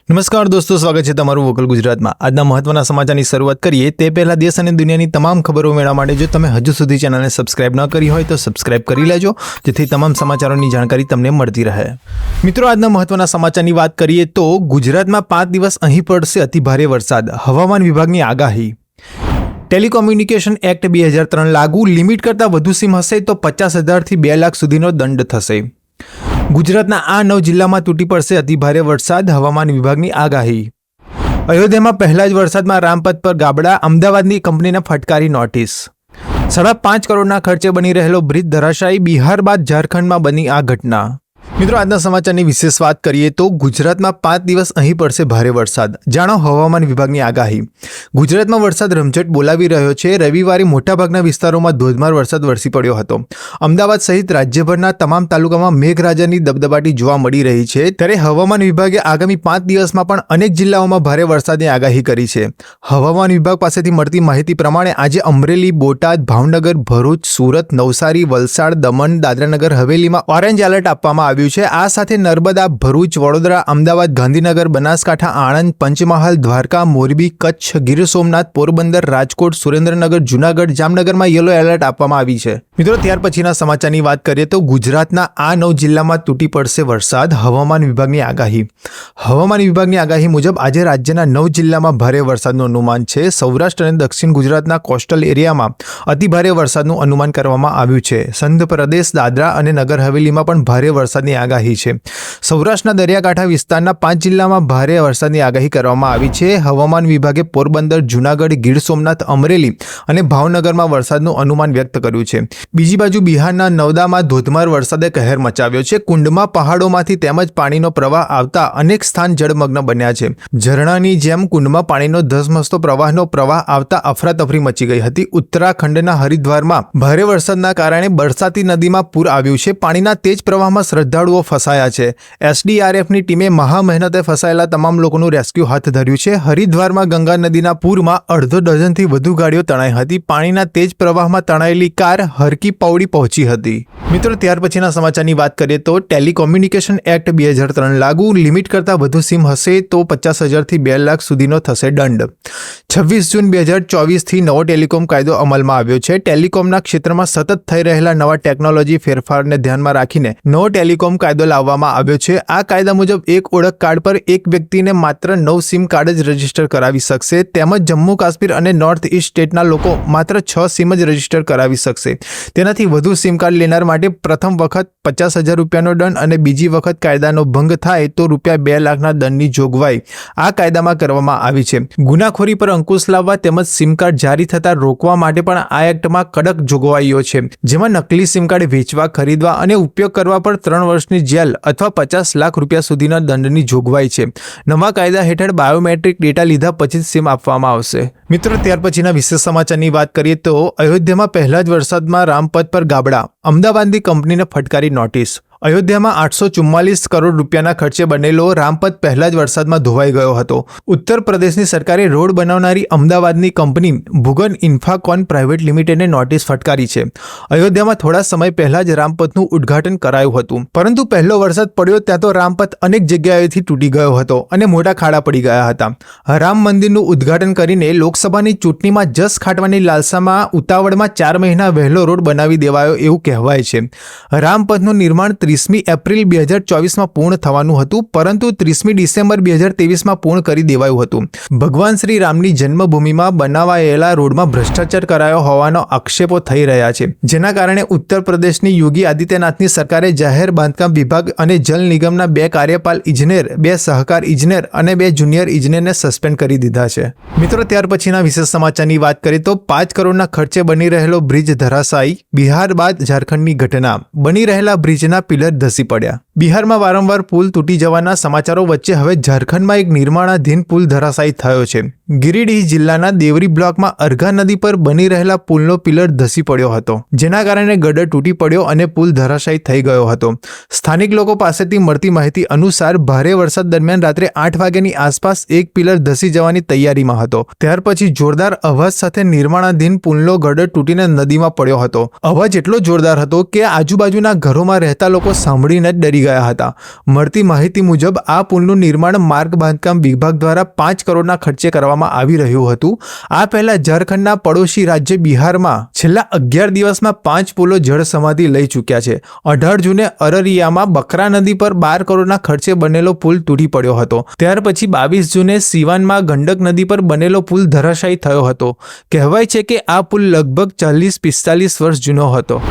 નમસ્કાર દોસ્તો, સ્વાગત છે તમારું વોકલ ગુજરાતમાં। આજના મહત્વના સમાચારની શરૂઆત કરીએ તે પહેલા દેશ અને દુનિયાની તમામ ખબરો મેળવવા માટે જો તમે હજુ સુધી ચેનલને સબસ્ક્રાઇબ ન કરી હોય તો સબસ્ક્રાઇબ કરી લેજો, જેથી તમામ સમાચારોની જાણકારી તમને મળતી રહે। મિત્રો, આજના મહત્વના સમાચારની વાત કરીએ તો ગુજરાતમાં 5 દિવસ અહીં પડશે અતિભારે વરસાદ, હવામાન વિભાગની આગાહી। ટેલિકોમ્યુનિકેશન એક્ટ 2003 લાગુ, લિમિટ કરતાં વધુ સિમ હશે તો 50,000 થી 2 લાખ સુધીનો દંડ થશે। ગુજરાતના આ 9 જિલ્લામાં તૂટી પડશે અતિભારે વરસાદ, હવામાન વિભાગની આગાહી। અયોધ્યામાં પહેલા જ વરસાદમાં રામપથ પર ગાબડા, અમદાવાદની કંપનીને ફટકારી નોટિસ। 5.5 કરોડના ખર્ચે બની રહેલો બ્રિજ ધરાશાયી, બિહાર બાદ ઝારખંડમાં બની આ ઘટના। મિત્રો, આજના સમાચારની વિશેષ વાત કરીએ તો ગુજરાતમાં 5 દિવસ અહીં પડશે ભારે વરસાદ, જાણો હવામાન વિભાગની આગાહી। ગુજરાતમાં વરસાદ રમઝટ બોલાવી રહ્યો છે। રવિવારે મોટાભાગના વિસ્તારોમાં ધોધમાર વરસાદ વરસી પડ્યો હતો। અમદાવાદ સહિત રાજ્યભરના તમામ તાલુકામાં મેઘરાજાની દબદબાટી જોવા મળી રહી છે। ત્યારે હવામાન વિભાગે આગામી 5 દિવસમાં પણ અનેક જિલ્લાઓમાં ભારે વરસાદની આગાહી કરી છે। હવામાન વિભાગ પાસેથી મળતી માહિતી પ્રમાણે આજે અમરેલી, બોટાદ, ભાવનગર, ભરૂચ, સુરત, નવસારી, વલસાડ, દમણ, દાદરાનગર હવેલીમાં ઓરેન્જ એલર્ટ આપવામાં આવ્યું છે। આ સાથે નર્મદા, ભરૂચ, વડોદરા, અમદાવાદ, ગાંધીનગર, બનાસકાંઠા, આણંદ, પંચમહાલ, દ્વારકા, મોરબી, કચ્છ, ગીર સોમનાથ, પોરબંદર, રાજકોટ, સુરેન્દ્રનગર, જૂનાગઢ, જામનગરમાં યલો એલર્ટ આપવામાં આવી છે। મિત્રો, ત્યાર પછીના સમાચારની વાત કરીએ તો ગુજરાતના આ 9 જિલ્લામાં તૂટી પડશે વરસાદ, હવામાન વિભાગની આગાહી। હવામાન વિભાગની આગાહી મુજબ આજે રાજ્યના 9 જિલ્લામાં ભારે વરસાદનું અનુમાન છે। સૌરાષ્ટ્ર અને દક્ષિણ ગુજરાતના કોસ્ટલ એરિયામાં અતિભારે વરસાદનું અનુમાન કરવામાં આવ્યું છે। સંઘ પ્રદેશ, દાદરા અને નગર હવેલીમાં પણ ભારે વરસાદની આગાહી છે। સૌરાષ્ટ્રના દરિયાકાંઠા વિસ્તારના 5 જિલ્લામાં ભારે વરસાદની આગાહી કરવામાં આવી છે। હવામાન વિભાગે પોરબંદર, જૂનાગઢ, ગીર સોમનાથ, અમરેલી અને ભાવનગરમાં વરસાદનું અનુમાન વ્યક્ત કર્યું છે। બીજી બાજુ બિહારના નવદામાં ધોધમાર વરસાદે કહેર મચાવ્યો છે। કુંડમાં પહાડોમાંથી તેમજ પાણીનો પ્રવાહ આવતા અનેક સ્થાન જળમગ્ન બન્યા છે। ઝરણાની જેમ કુંડમાં પાણીનો ધસમસતો પ્રવાહ આવતા અફરાતફરી મચી ગઈ હતી। ઉત્તરાખંડના હરિદ્વારમાં ભારે વરસાદના કારણે બરસાતી નદીમાં પૂર આવ્યું છે। પાણીના તેજ પ્રવાહમાં શ્રદ્ધાળુઓ ફસાયા છે। એસડીઆરએફની ટીમે મહામહેનતે ફસાયેલા તમામ લોકોનું રેસ્ક્યુ હાથ ધર્યું છે। હરિદ્વારમાં ગંગા નદીના પૂરમાં અડધો ડઝનથી વધુ ગાડીઓ તણાઈ હતી। પાણીના તેજ પ્રવાહમાં તણાયેલી કાર હરકી પૌડી પહોંચી હતી। મિત્રો, ત્યાર પછીના સમાચારની વાત કરીએ તો ટેલિકોમ્યુનિકેશન એક્ટ 2003 લાગુ, લિમિટ કરતાં વધુ સિમ હશે તો 50,000 થી 2 લાખ સુધીનો થશે દંડ। 26 જૂન 2024થી નવો ટેલિકોમ કાયદો અમલમાં આવ્યો છે। ટેલિકોમના ક્ષેત્રમાં સતત થઈ રહેલા નવા ટેકનોલોજી ફેરફારને ધ્યાનમાં રાખીને નવો ટેલિકોમ કાયદો લાવવામાં આવ્યો છે। આ કાયદા મુજબ એક ઓળખ કાર્ડ પર એક વ્યક્તિને માત્ર 9 સિમ કાર્ડ જ રજીસ્ટર કરાવી શકશે। તેમજ જમ્મુ કાશ્મીર અને નોર્થ ઈસ્ટ સ્ટેટના લોકો માત્ર 6 સિમ જ રજીસ્ટર કરાવી શકશે। તેનાથી વધુ સિમ કાર્ડ લેનાર માટે પ્રથમ વખત 50,000 રૂપિયાનો દંડ અને બીજી વખત કાયદાનો ભંગ થાય તો ₹2 લાખના દંડની જોગવાઈ આ કાયદામાં કરવામાં આવી છે। ગુનાખોરી પર અંકુશ લાવવા તેમજ સિમ કાર્ડ જારી થતા રોકવા માટે પણ આ એક્ટમાં કડક જોગવાઈઓ છે, જેમાં નકલી સિમ કાર્ડ વેચવા, ખરીદવા અને ઉપયોગ કરવા પર 3 વર્ષની જેલ અથવા 50 લાખ રૂપિયા સુધીના દંડની જોગવાઈ છે। નવા કાયદા હેઠળ બાયોમેટ્રિક ડેટા લીધા પછી જ સિમ આપવામાં આવશે। મિત્રો, ત્યાર પછીના વિશેષ સમાચારની વાત કરીએ તો અયોધ્યામાં પહેલા જ વરસાદમાં રામપથ પર ગાબડા, અમદાવાદની કંપનીને ફટકારી નોટિસ। અયોધ્યામાં 844 કરોડ રૂપિયાના ખર્ચે બનેલો રામપથ પહેલા જ વરસાદમાં ધોવાઈ ગયો હતો। ઉત્તર પ્રદેશની સરકારે રોડ બનાવનારી અમદાવાદની કંપની ભુગન ઇન્ફ્રાકોન પ્રાઇવેટ લિમિટેડને નોટિસ ફટકારી છે। અયોધ્યામાં થોડા સમય પહેલા જ રામપથનું ઉદ્ઘાટન કરાયું હતું, પરંતુ પહેલો વરસાદ પડ્યો ત્યાં તો રામપથ અનેક જગ્યાએથી તૂટી ગયો હતો અને મોટા ખાડા પડી ગયા હતા। રામ મંદિરનું ઉદ્ઘાટન કરીને લોકસભાની ચૂંટણીમાં જસ ખાટવાની લાલસામાં ઉતાવળમાં 4 મહિના વહેલો રોડ બનાવી દેવાયો એવું કહેવાય છે। રામપથનું નિર્માણ 30મી એપ્રિલ 2024માં પૂર્ણ થવાનું હતું, પરંતુ 30મી ડિસેમ્બર 2023માં પૂર્ણ કરી દેવાયું હતું। ભગવાન શ્રી રામની જન્મભૂમિમાં બનાવાયેલા રોડમાં ભ્રષ્ટાચાર કરાયો હોવાનો આક્ષેપો થઈ રહ્યા છે, જેના કારણે ઉત્તર પ્રદેશની યોગી આદિત્યનાથની સરકારે જાહેર બાંધકામ વિભાગ અને જલ નિગમના 2 કાર્યપાલ ઇજનેર, 2 સહકાર ઇજનેર અને 2 જુનિયર ઇજનેરને સસ્પેન્ડ કરી દીધા છે। મિત્રો, ત્યાર પછીના વિશેષ સમાચારની વાત કરીએ તો 5 કરોડના ખર્ચે બની રહેલો બ્રિજ ધરાશાયી, બિહાર બાદ ઝારખંડની ઘટના। બની રહેલા બ્રિજના પિલર ધસી પડ્યા। બિહારમાં વારંવાર પુલ તૂટી જવાના સમાચારો વચ્ચે હવે ઝારખંડમાં એક નિર્માણાધીન પુલ ધરાશાયી થયો છે। ગિરિડીહ જિલ્લાના દેવરી બ્લોકમાં અરઘા નદી પર બની રહેલા પુલનો પિલર ધસી પડ્યો હતો, જેના કારણે ગડર તૂટી પડ્યો અને પુલ ધરાશાયી થઈ ગયો હતો। સ્થાનિક લોકો પાસેથી મળતી માહિતી અનુસાર ભારે વરસાદ દરમિયાન રાત્રે 8 વાગ્યાની આસપાસ એક પિલર ધસી જવાની તૈયારીમાં હતો। ત્યાર પછી જોરદાર અવાજ સાથે નિર્માણાધીન પુલનો ગડર તૂટીને નદીમાં પડ્યો હતો। અવાજ એટલો જોરદાર હતો કે આજુબાજુના ઘરોમાં રહેતા લોકો સાંભળીને જ ડરી ગયા હતા. મળતી માહિતી મુજબ આ પુલનું નિર્માણ માર્ગ બાંધકામ વિભાગ દ્વારા 5 કરોડના ખર્ચે કરવામાં આવી રહ્યું હતું. આ પહેલા ઝારખંડના પડોશી રાજ્ય બિહારમાં છેલ્લા 11 દિવસમાં 5 પુલો જળ સમાધિ લઈ ચૂક્યા છે. 18 જૂને અરરિયામાં બકરા નદી પર 12 કરોડના ખર્ચે બનેલો પુલ તૂટી પડ્યો હતો. ત્યાર પછી 22 જૂને સિવાનમાં ગંડક નદી પર બનેલો પુલ ધરાશાયી થયો હતો. કહેવાય છે કે આ પુલ લગભગ 40-45 વર્ષ જૂનો હતો.